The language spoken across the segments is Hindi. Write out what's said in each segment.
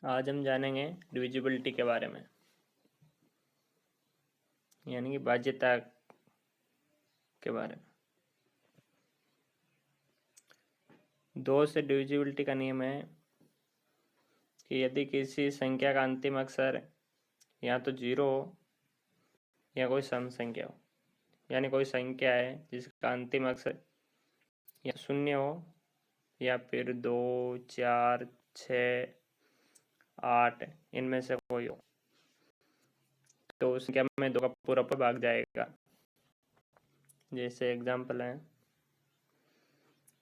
आज हम जानेंगे डिविजिबिलिटी के बारे में, यानी कि भाज्यता के बारे में। 2 से डिविजिबिलिटी का नियम है कि यदि किसी संख्या का अंतिम अक्षर या तो 0 हो या कोई सम संख्या हो, यानी कोई संख्या है जिसका अंतिम अक्षर या 0 हो या फिर 2, 4, 6, 8 इनमें से कोई हो, तो उस संख्या में 2 का पूरा भाग जाएगा। जैसे एग्जाम्पल है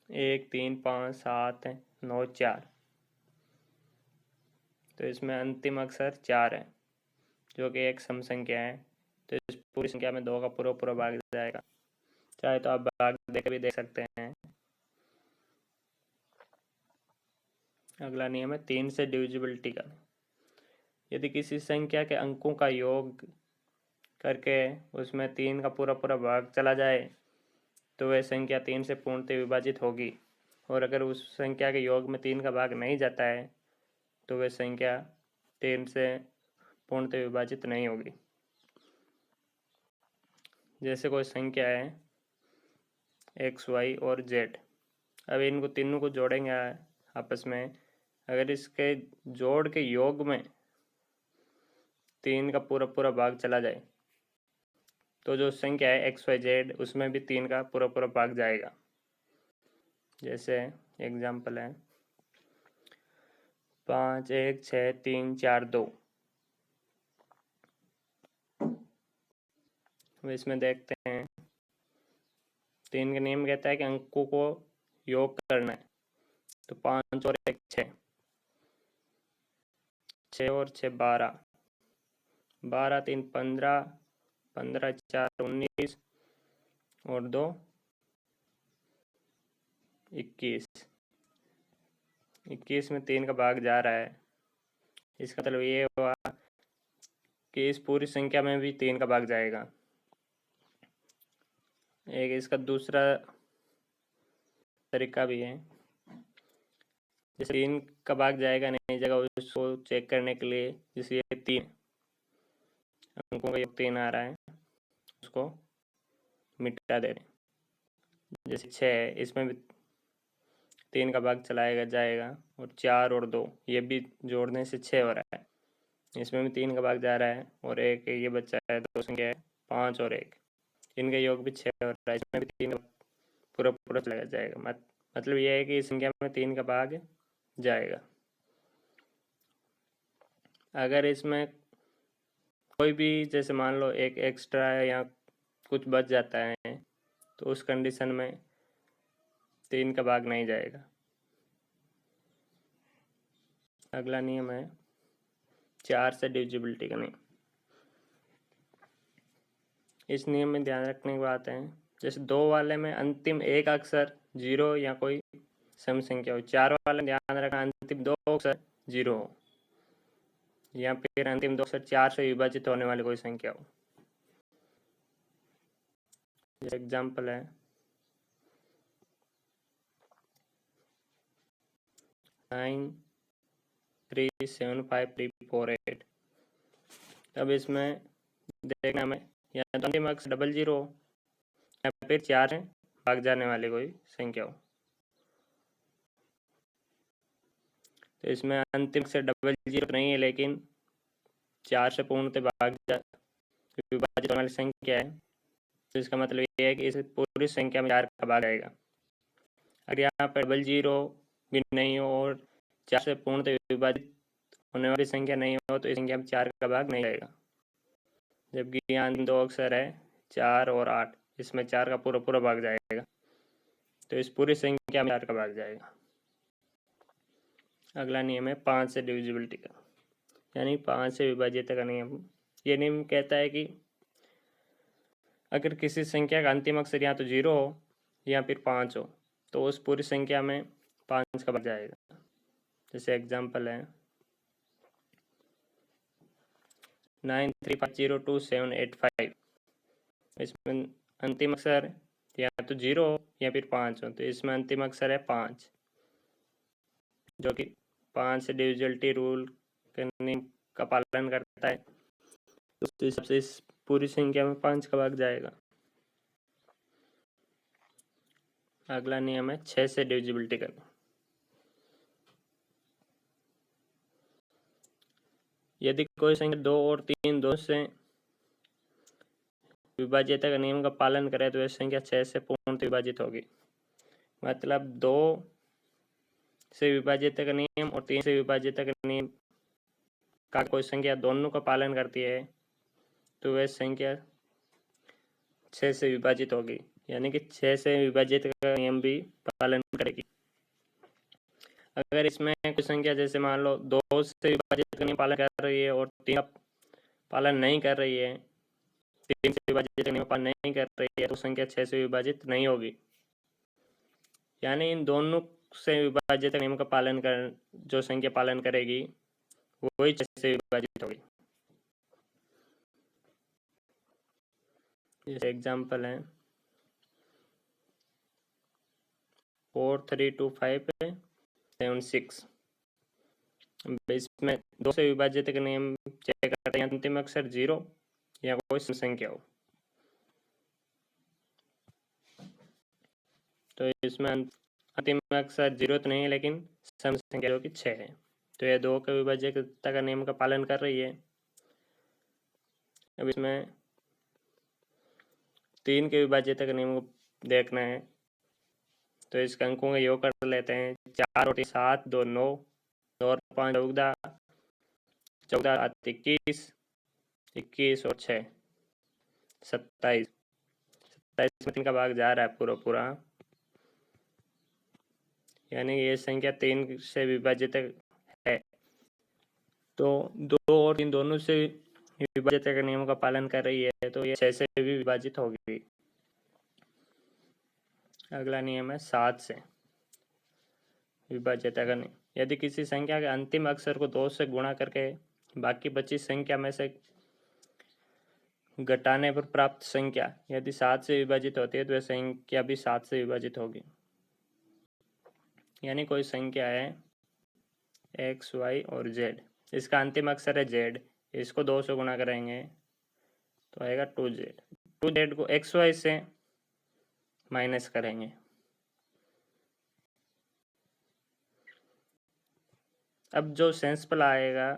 1, 3, 5, 7, 9, 4। तो इसमें अंतिम अक्षर 4 है जो कि एक सम संख्या है, तो इस पूरी संख्या में 2 का पूरा भाग जाएगा। चाहे तो आप भाग देकर भी देख सकते हैं। अगला नियम है 3 से डिविजिबिलिटी का। यदि किसी संख्या के अंकों का योग करके उसमें 3 का पूरा भाग चला जाए तो वह संख्या 3 से पूर्णतः विभाजित होगी, और अगर उस संख्या के योग में 3 का भाग नहीं जाता है तो वह संख्या 3 से पूर्णतः विभाजित नहीं होगी। जैसे कोई संख्या है x, y और z। अब इनको तीनों को जोड़ेंगे आपस में। अगर इसके जोड़ के योग में 3 का पूरा भाग चला जाए तो जो संख्या है x, y, z उसमें भी 3 का पूरा भाग जाएगा। जैसे एग्जाम्पल है 5, 1, 6, 3, 4, 2। इसमें देखते हैं 3 का नियम कहता है कि अंकों को योग करना है। तो 5 और 1 6, 6 और 6 12, 12 3 15, 15 4 19 और 2 21। 21 में 3 का भाग जा रहा है। इसका मतलब ये हुआ कि इस पूरी संख्या में भी 3 का भाग जाएगा। एक इसका दूसरा तरीका भी है। जैसे 3 का भाग जाएगा नहीं जाएगा उसको चेक करने के लिए, जैसे ये 3 अंकों का योग 3 आ रहा है, उसको मिटा दे रहे। जैसे 6 इसमें भी 3 का भाग चलाएगा जाएगा, और 4 और 2 ये भी जोड़ने से 6 हो रहा है, इसमें भी 3 का भाग जा रहा है, और एक ये बच्चा है तो संख्या है 5 और 1, इनका योग भी 6 हो रहा है, इसमें भी 3 पूरा चला जाएगा। मतलब ये है कि इस संख्या में 3 का भाग जाएगा। अगर इसमें कोई भी जैसे मान लो एक एक्स्ट्रा है या कुछ बच जाता है तो उस कंडीशन में 3 का भाग नहीं जाएगा। अगला नियम है 4 से डिविजिबिलिटी का नियम। इस नियम में ध्यान रखने की बात है, जैसे 2 वाले में अंतिम एक अक्षर 0 या कोई सम संख्या हो, 4 वाले में ध्यान रखना अंतिम 2 अक्षर 0 हो, या फिर अंतिम 2 अक्षर 4 से विभाजित होने वाली कोई संख्या हो। एग्जाम्पल है 9 3 7 5 3 4 8। अब इसमें देखना में या तो अंतिम अक्षर 00 हो या फिर 4 से भाग जाने वाली कोई संख्या हो। तो इसमें अंतिम अक्षर 00 नहीं है, लेकिन 4 से पूर्णतः विभाजित होने वाली संख्या है, तो इसका मतलब ये है कि इस पूरी संख्या में 4 का भाग आएगा। अगर यहाँ पर 00 भी नहीं हो और 4 से पूर्णतः विभाजित होने वाली संख्या नहीं हो तो इस संख्या में 4 का भाग नहीं आएगा। जबकि यहाँ 2 अक्षर है 4 और 8, इसमें 4 का पूरा भाग जाएगा, तो इस पूरी संख्या में 4 का भाग जाएगा। अगला नियम है 5 से डिविजिबिलिटी का, यानी 5 से विभाज्यता का नियम। ये नियम कहता है कि अगर किसी संख्या का अंतिम अक्षर या तो 0 हो या फिर 5 हो तो उस पूरी संख्या में 5 का भाग जाएगा। जैसे एग्जाम्पल है 9350278 इसमें अंतिम अक्षर या तो 0 हो या फिर 5 हो, तो इसमें अंतिम अक्षर है 5, जो कि 5 से डिविजिबिलिटी रूल के नियम का पालन करता है, तो उस हिसाब से इस पूरी संख्या में 5 का भाग जाएगा। अगला नियम है 6 से डिविजिबिलिटी करना। यदि कोई संख्या 2 और 3 दोनों से विभाज्यता का नियम का पालन करे तो यह संख्या 6 से पूर्णतः विभाजित होगी। मतलब 2 से विभाज्यता का नियम और 3 से विभाज्यता का नियम का कोई संख्या दोनों का पालन करती है तो वह संख्या 6 से विभाजित होगी, यानी कि 6 से विभाजित का नियम भी पालन करेगी। अगर इसमें कोई संख्या जैसे मान लो 2 से विभाजित का नियम पालन कर रही है और 3 का पालन नहीं कर रही है, 3 से विभाजित का नियम पालन नहीं कर रही है, तो संख्या 6 से विभाजित नहीं होगी। यानी इन दोनों से विभाजित नियम का पालन कर जो संख्या पालन करेगी वही 6 से विभाजित होगी। जैसे एग्जाम्पल है 4 3 2 5 7 6। इसमें 2 से विभाजित का नियम चेक करते हैं, अंतिम अक्षर 0 या कोई संख्या हो, तो इसमें अंतिम अक्षर 0 तो नहीं है लेकिन सम संख्या जो कि 6 है, तो यह 2 के विभाज्यता का नियम का पालन कर रही है। अब इसमें 3 के विभाज्यता का नियम को देखना है, तो इसके अंकों का योग कर लेते हैं। 4 और 7 2 9, 2 और 5 14, 14 21, 21 और 6 27, 27 में 3 का भाग जा रहा है पूरा पूरा, यानी ये संख्या 3 से विभाजित है। तो 2 और 3 दोनों से विभाजित के नियम का पालन कर रही है, तो ये 6 से भी विभाजित होगी। अगला नियम है 7 से विभाज्यता का नियम। यदि किसी संख्या के अंतिम अक्षर को 2 से गुणा करके बाकी बची संख्या में से घटाने पर प्राप्त संख्या यदि 7 से विभाजित होती है तो वह संख्या भी 7 से विभाजित होगी। यानी कोई संख्या है x, y और z, इसका अंतिम अक्षर है z, इसको 2 से गुणा करेंगे तो आएगा 2z। 2z को x, y से माइनस करेंगे, अब जो सेंसफल आएगा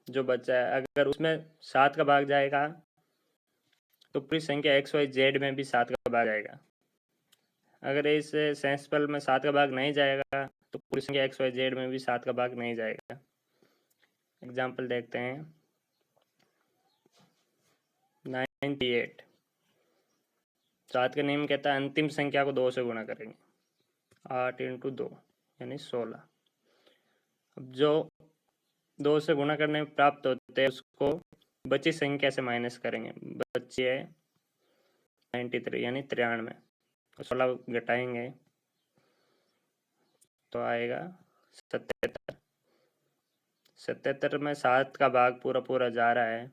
जो बचा है, अगर उसमें 7 का भाग जाएगा तो पूरी संख्या x, y, z में भी 7 का भाग आएगा। अगर इस सेंसफल में 7 का भाग नहीं जाएगा तो पूरी संख्या x, y, z में भी 7 का भाग नहीं जाएगा। एग्जाम्पल देखते हैं 98। 7 का नियम कहता है अंतिम संख्या को 2 से गुणा करेंगे, 8 × 2 यानी 16। अब जो 2 से गुणा करने में प्राप्त होते हैं उसको बची संख्या से माइनस करेंगे, बची है 93 यानी 93, 16 घटाएंगे तो आएगा 77। 77 में 7 का भाग पूरा पूरा जा रहा है,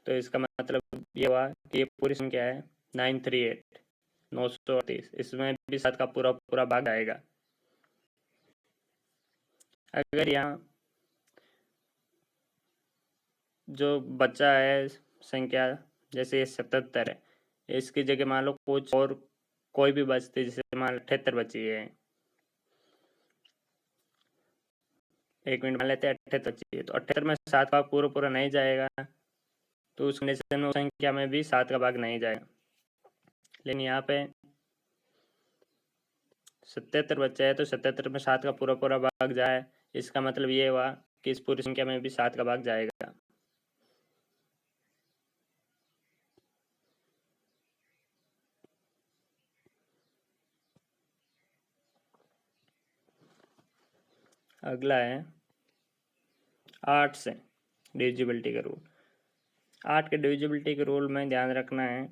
तो इसका मतलब ये हुआ कि ये पूरी संख्या है 938, 938, इसमें भी 7 का पूरा पूरा भाग आएगा। अगर यहाँ जो बचा है संख्या जैसे ये 77 है, इसकी जगह मान लो कुछ और कोई भी बचती, जैसे मान लो 78 बची है, एक मिनट मान लेते हैं 78 बची है, तो 78 में 7 का पूरा पूरा नहीं जाएगा, तो उस कंडीशन में संख्या में भी 7 का भाग नहीं जाएगा। लेकिन यहाँ पे 77 बचा है तो 77 में 7 का पूरा पूरा भाग जाए, इसका मतलब ये हुआ कि इस पूरी संख्या में भी 7 का भाग जाएगा। अगला है 8 से डिविजिबिलिटी का रूल। 8 के डिविजिबिलिटी के रूल में ध्यान रखना है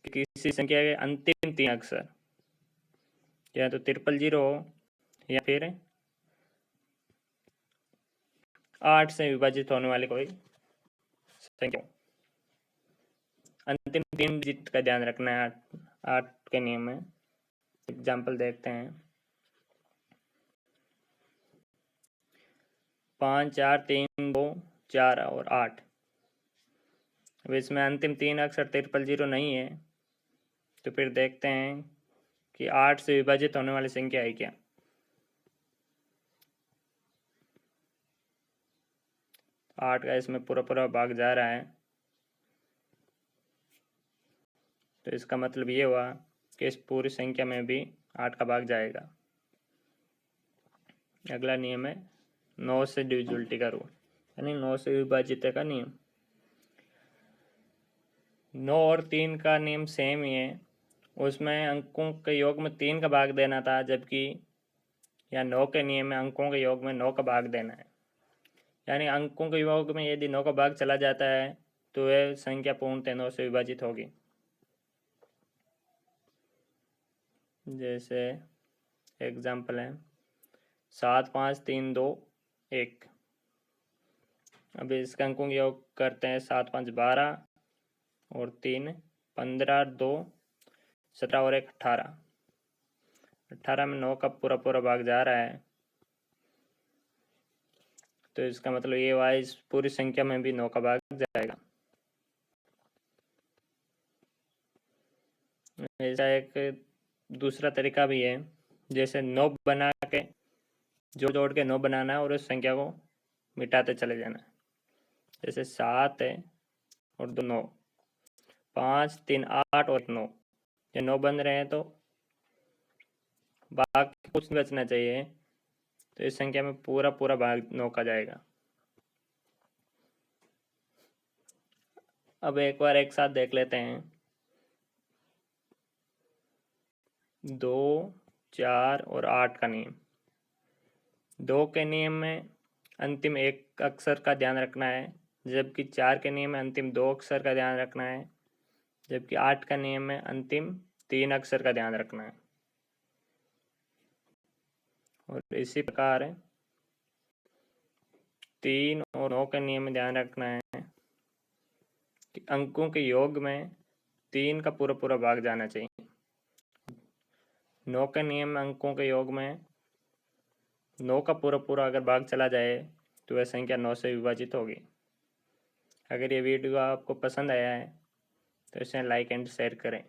कि किसी संख्या के अंतिम 3 अक्षर या तो 000 हो या फिर 8 से विभाजित होने वाली कोई संख्या। अंतिम 3 डिजिट का ध्यान रखना है 8 के नियम में। एग्जाम्पल देखते हैं 5 4 3 2 4 और 8। अब इसमें अंतिम 3 अक्षर 000 नहीं है, तो फिर देखते हैं कि 8 से विभाजित होने वाली संख्या है क्या। 8 का इसमें पूरा पूरा भाग जा रहा है, तो इसका मतलब ये हुआ कि इस पूरी संख्या में भी 8 का भाग जाएगा। अगला नियम है 9 से डिविजिबिलिटी का रूल, यानी 9 से विभाजित का नियम। 9 और 3 का नियम सेम ही है। उसमें अंकों के योग में 3 का भाग देना था, जबकि या 9 के नियम में अंकों के योग में 9 का भाग देना है। यानी अंकों के योग में यदि 9 का भाग चला जाता है तो वह संख्या पूर्णतः 9 से विभाजित होगी। जैसे एग्जाम्पल है 7 5 3 2 1। अब इसके अंकों के योग करते हैं 7 5 12 और 3 15 2 17 और 1 18। 18 में 9 का पूरा पूरा भाग जा रहा है, तो इसका मतलब ये हुआ इस पूरी संख्या में भी 9 का भाग जाएगा। ऐसा एक दूसरा तरीका भी है, जैसे 9 बना के जोड़ के 9 बनाना है और उस संख्या को मिटाते चले जाना है। जैसे 7 है और 2 9, 5 3 8 और 9, ये 9 बन रहे हैं, तो बाकी कुछ नहीं बचना चाहिए, तो इस संख्या में पूरा पूरा भाग 9 का जाएगा। अब एक बार एक साथ देख लेते हैं। 2 4 और 8 का नियम। 2 के नियम में अंतिम एक अक्षर का ध्यान रखना है, जबकि 4 के नियम में अंतिम 2 अक्षर का ध्यान रखना है, जबकि 8 का नियम में अंतिम 3 अक्षर का ध्यान रखना है। और इसी प्रकार 3 और 9 के नियम में ध्यान रखना है कि अंकों के योग में 3 का पूरा पूरा भाग जाना चाहिए। 9 के नियम में अंकों के योग में 9 का पूरा पूरा अगर भाग चला जाए तो वह संख्या 9 से विभाजित होगी। अगर ये वीडियो आपको पसंद आया है तो इसे लाइक एंड शेयर करें।